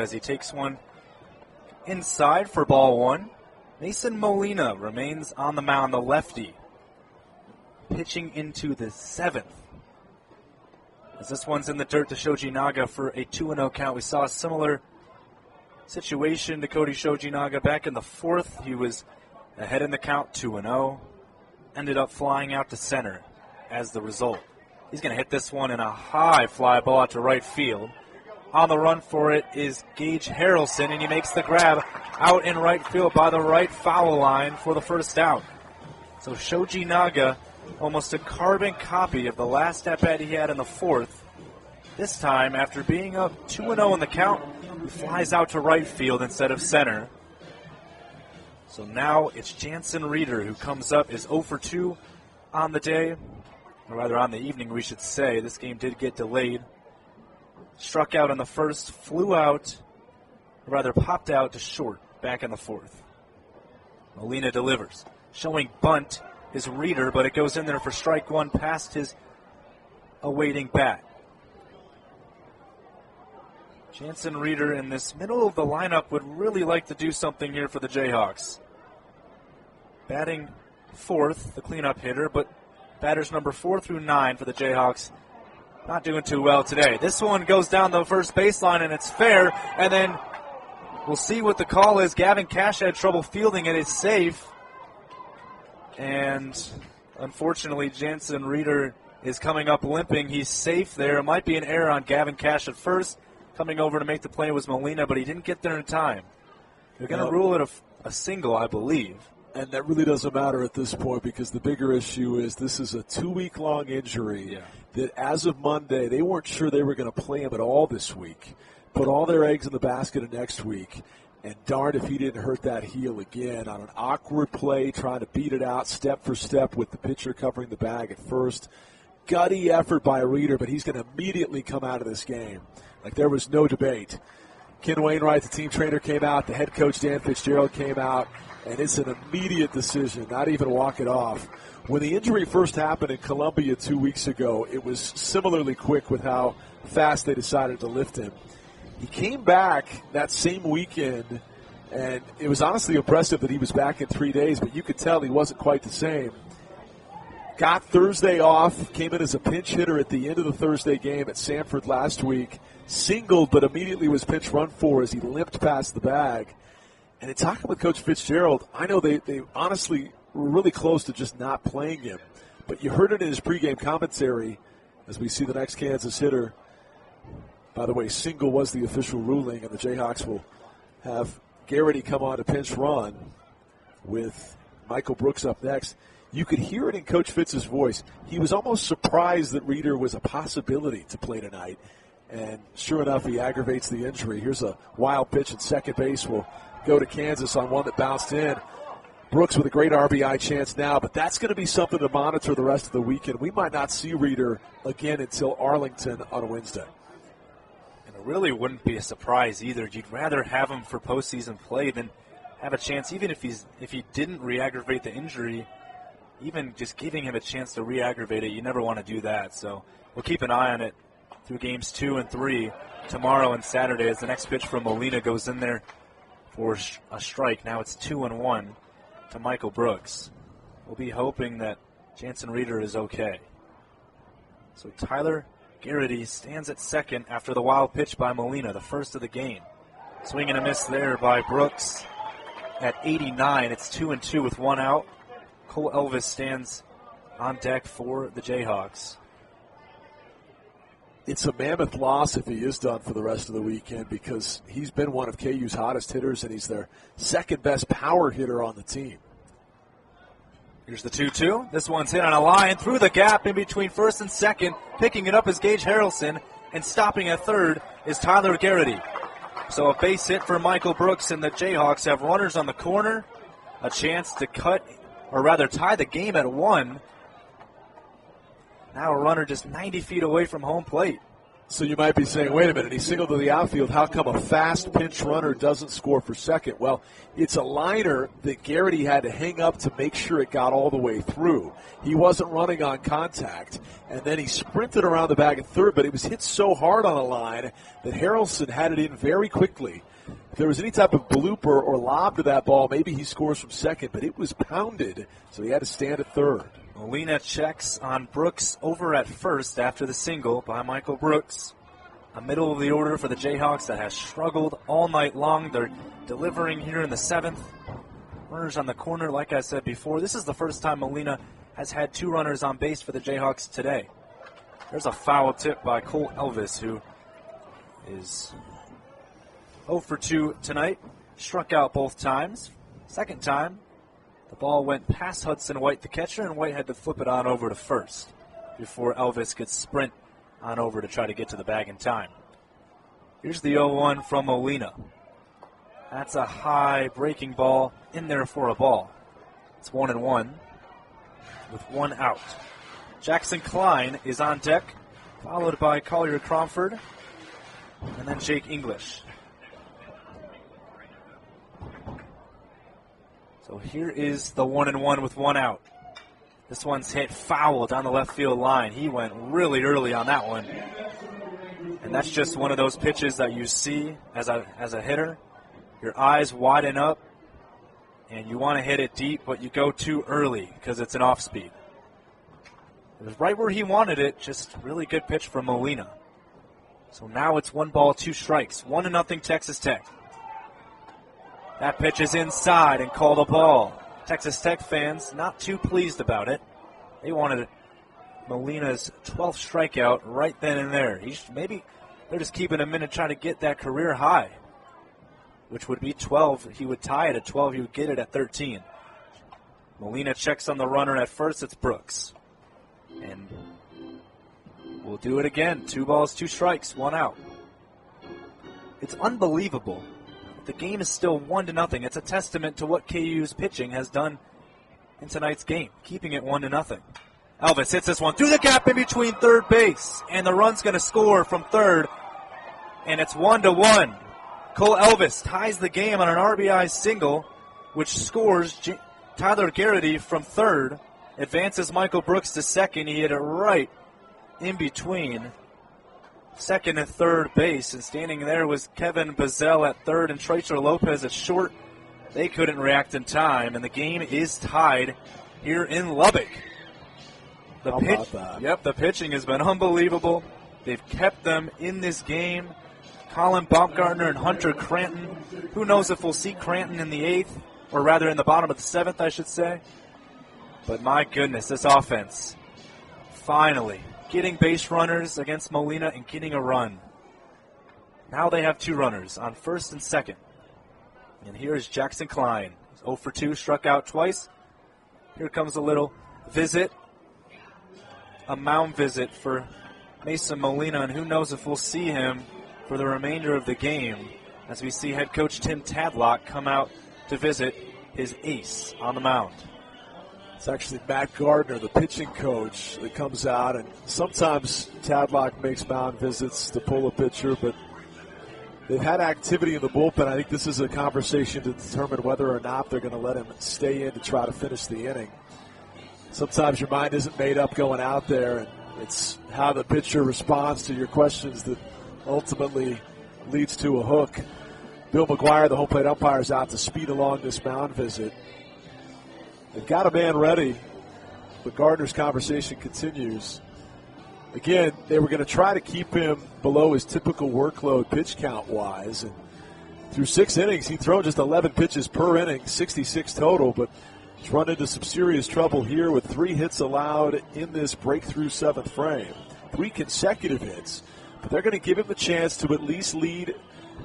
as he takes one inside for ball one. Mason Molina remains on the mound, the lefty, pitching into the seventh. As this one's in the dirt to Shoji Naga for a 2-0 count. We saw a similar situation to Cody Shoji Naga back in the fourth. He was ahead in the count, 2-0. Ended up flying out to center as the result. He's going to hit this one in a high fly ball out to right field. On the run for it is Gage Harrelson, and he makes the grab out in right field by the right foul line for the first out. So Shoji Naga, almost a carbon copy of the last at-bat he had in the fourth. This time, after being up 2-0 in the count, he flies out to right field instead of center. So now it's Jansen Reeder who comes up, is 0 for 2 on the day, or rather on the evening, we should say. This game did get delayed. Struck out in the first, flew out, or rather popped out to short back in the fourth. Molina delivers. Showing bunt is Reeder, but it goes in there for strike one past his awaiting bat. Jansen Reeder in this middle of the lineup would really like to do something here for the Jayhawks. Batting fourth, the cleanup hitter, but batters number 4 through 9 for the Jayhawks not doing too well today. This one goes down the first baseline, and it's fair, and then we'll see what the call is. Gavin Cash had trouble fielding it. It's safe. And unfortunately, Jansen Reeder is coming up limping. He's safe there. It might be an error on Gavin Cash at first. Coming over to make the play was Molina, but he didn't get there in time. They're going to rule it a single, I believe. And that really doesn't matter at this point because the bigger issue is this is a 2-week-long injury that as of Monday, they weren't sure they were going to play him at all this week. Put all their eggs in the basket of next week. And darned if he didn't hurt that heel again on an awkward play, trying to beat it out step for step with the pitcher covering the bag at first. Gutty effort by Reeder, but he's going to immediately come out of this game. Like there was no debate. Ken Wainwright, the team trainer, came out. The head coach, Dan Fitzgerald, came out. And it's an immediate decision, not even walk it off. When the injury first happened in Columbia 2 weeks ago, it was similarly quick with how fast they decided to lift him. He came back that same weekend, and it was honestly impressive that he was back in 3 days, but you could tell he wasn't quite the same. Got Thursday off, came in as a pinch hitter at the end of the Thursday game at Sanford last week, singled but immediately was pinch run for as he limped past the bag. And in talking with Coach Fitzgerald, I know they honestly were really close to just not playing him. But you heard it in his pregame commentary as we see the next Kansas hitter. By the way, single was the official ruling, and the Jayhawks will have Garrity come on to pinch run with Michael Brooks up next. You could hear it in Coach Fitz's voice. He was almost surprised that Reeder was a possibility to play tonight. And sure enough, he aggravates the injury. Here's a wild pitch at second base. Will go to Kansas on one that bounced in. Brooks with a great RBI chance now, but that's going to be something to monitor the rest of the weekend. We might not see Reeder again until Arlington on Wednesday. And it really wouldn't be a surprise either. You'd rather have him for postseason play than have a chance, even if he didn't re-aggravate the injury, even just giving him a chance to re-aggravate it. You never want to do that. So we'll keep an eye on it through games 2 and 3 tomorrow and Saturday as the next pitch from Molina goes in there for a strike. Now it's 2-1 to Michael Brooks. We'll be hoping that Jansen Reeder is okay. So Tyler Garrity stands at second after the wild pitch by Molina, the first of the game. Swing and a miss there by Brooks at 89. It's 2-2 with one out. Cole Elvis stands on deck for the Jayhawks. It's a mammoth loss if he is done for the rest of the weekend because he's been one of KU's hottest hitters, and he's their second-best power hitter on the team. Here's the 2-2. This one's hit on a line through the gap in between first and second. Picking it up is Gage Harrelson, and stopping at third is Tyler Garrity. So a base hit for Michael Brooks, and the Jayhawks have runners on the corner, a chance to cut, or rather tie the game at 1. Now a runner just 90 feet away from home plate. So you might be saying, wait a minute, he singled to the outfield. How come a fast pinch runner doesn't score for second? Well, it's a liner that Garrity had to hang up to make sure it got all the way through. He wasn't running on contact, and then he sprinted around the bag at third, but it was hit so hard on a line that Harrelson had it in very quickly. If there was any type of blooper or lob to that ball, maybe he scores from second, but it was pounded, so he had to stand at third. Molina checks on Brooks over at first after the single by Michael Brooks. A middle of the order for the Jayhawks that has struggled all night long. They're delivering here in the seventh. Runners on the corner, like I said before. This is the first time Molina has had 2 runners on base for the Jayhawks today. There's a foul tip by Cole Elvis, who is 0 for 2 tonight. Struck out both times. Second time, the ball went past Hudson White, the catcher, and White had to flip it on over to first before Elvis could sprint on over to try to get to the bag in time. Here's the 0-1 from Molina. That's a high breaking ball in there for a ball. It's 1-1 with 1 out. Jackson Klein is on deck, followed by Collier Cromford, and then Jake English. So here is the 1-1 with 1 out. This one's hit foul down the left field line. He went really early on that one. And that's just one of those pitches that you see as a hitter. Your eyes widen up, and you want to hit it deep, but you go too early because it's an off-speed. It was right where he wanted it, just really good pitch from Molina. So now it's 1 ball, 2 strikes. 1-0 Texas Tech. That pitch is inside and called a ball. Texas Tech fans not too pleased about it. They wanted Molina's 12th strikeout right then and there. Maybe they're just keeping him in and trying to get that career high, which would be 12. He would tie it at 12. He would get it at 13. Molina checks on the runner at first. It's Brooks. And we'll do it again. 2 balls, 2 strikes, 1 out. It's unbelievable. The game is still 1-0. It's a testament to what KU's pitching has done in tonight's game, keeping it 1-0. Elvis hits this one through the gap in between third base, and the run's going to score from third, and it's 1-1. Cole Elvis ties the game on an RBI single, which scores Tyler Garrity from third, advances Michael Brooks to second. He hit it right in between second and third base, and standing there was Kevin Bazell at third and Tracer Lopez at short. They couldn't react in time, and the game is tied here in Lubbock. The pitching has been unbelievable. They've kept them in this game. Colin Baumgartner and Hunter Cranton. Who knows if we'll see Cranton in the 8th, or rather in the bottom of the 7th, I should say. But my goodness, this offense finally getting base runners against Molina and getting a run. Now they have 2 runners on first and second. And here is Jackson Klein. He's 0 for 2, struck out twice. Here comes a little visit, a mound visit for Mason Molina, and who knows if we'll see him for the remainder of the game as we see head coach Tim Tadlock come out to visit his ace on the mound. It's actually Matt Gardner, the pitching coach, that comes out, and sometimes Tadlock makes mound visits to pull a pitcher, but they've had activity in the bullpen. I think this is a conversation to determine whether or not they're going to let him stay in to try to finish the inning. Sometimes your mind isn't made up going out there, and it's how the pitcher responds to your questions that ultimately leads to a hook. Bill McGuire, the home plate umpire, is out to speed along this mound visit. They've got a man ready, but Gardner's conversation continues. Again, they were going to try to keep him below his typical workload pitch count-wise. And through 6 innings, he thrown just 11 pitches per inning, 66 total, but he's run into some serious trouble here with 3 hits allowed in this breakthrough 7th frame. 3 consecutive hits. But they're going to give him the chance to at least lead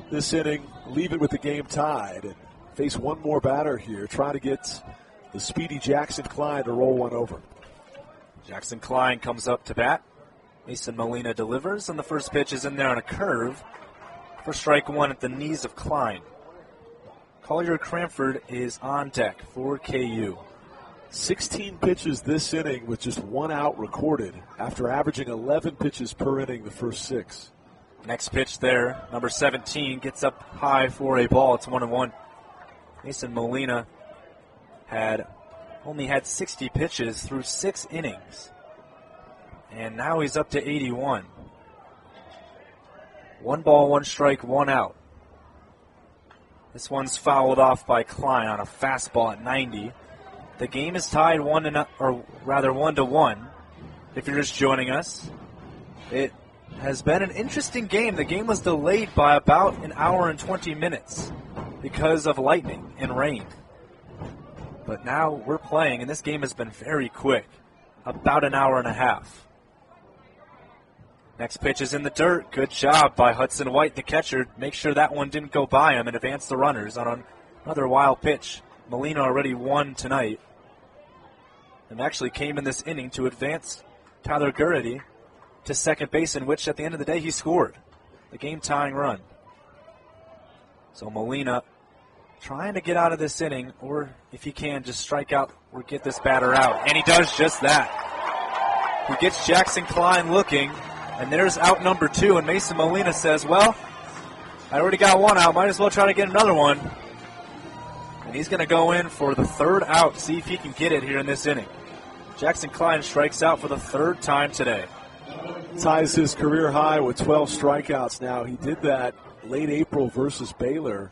this inning, leave it with the game tied, and face one more batter here, try to get the speedy Jackson Klein to roll one over. Jackson Klein comes up to bat. Mason Molina delivers, and the first pitch is in there on a curve for strike 1 at the knees of Klein. Collier Cranford is on deck for KU. 16 pitches this inning with just 1 out recorded after averaging 11 pitches per inning the first 6. Next pitch there, number 17, gets up high for a ball. It's 1-1. Mason Molina only had 60 pitches through 6 innings. And now he's up to 81. 1 ball, 1 strike, 1 out. This one's fouled off by Klein on a fastball at 90. The game is tied 1-1. If you're just joining us, it has been an interesting game. The game was delayed by about an hour and 20 minutes because of lightning and rain. But now we're playing, and this game has been very quick, about an hour and a half. Next pitch is in the dirt. Good job by Hudson White, the catcher. Make sure that one didn't go by him and advance the runners on another wild pitch. Molina already won tonight and actually came in this inning to advance Tyler Gurity to second base, in which at the end of the day he scored the game-tying run. So Molina trying to get out of this inning, or if he can, just strike out or get this batter out. And he does just that. He gets Jackson Klein looking, and there's out number 2, and Mason Molina says, well, I already got 1 out, might as well try to get another one. And he's going to go in for the 3rd out, see if he can get it here in this inning. Jackson Klein strikes out for the 3rd time today. Ties his career high with 12 strikeouts now. He did that late April versus Baylor.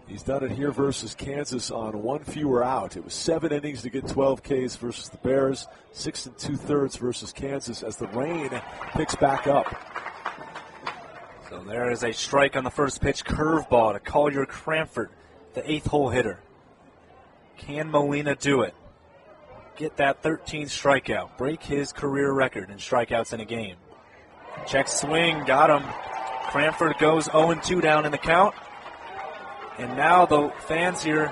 He's done it here versus Kansas on 1 fewer out. It was 7 innings to get 12 Ks versus the Bears, 6 2/3 versus Kansas as the rain picks back up. So there is a strike on the first pitch, curveball to Collier Cranford, the 8th hole hitter. Can Molina do it? Get that 13th strikeout, break his career record in strikeouts in a game. Check swing, got him. Cranford goes 0-2 down in the count. And now the fans here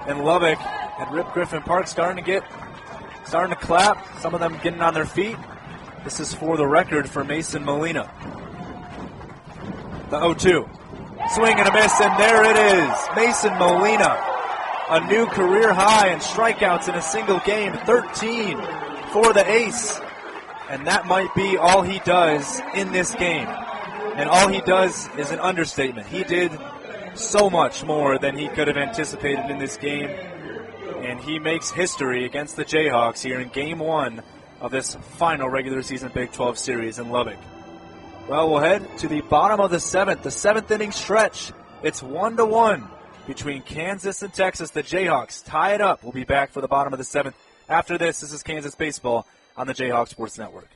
in Lubbock at Rip Griffin Park starting to clap, some of them getting on their feet. This is for the record for Mason Molina. The 0-2. Swing and a miss, and there it is. Mason Molina, a new career high in strikeouts in a single game, 13 for the ace. And that might be all he does in this game. And all he does is an understatement. He did so much more than he could have anticipated in this game. And he makes history against the Jayhawks here in Game 1 of this final regular season Big 12 series in Lubbock. Well, we'll head to the bottom of the 7th inning stretch. It's 1-1 between Kansas and Texas. The Jayhawks tie it up. We'll be back for the bottom of the 7th. After this is Kansas baseball on the Jayhawk Sports Network.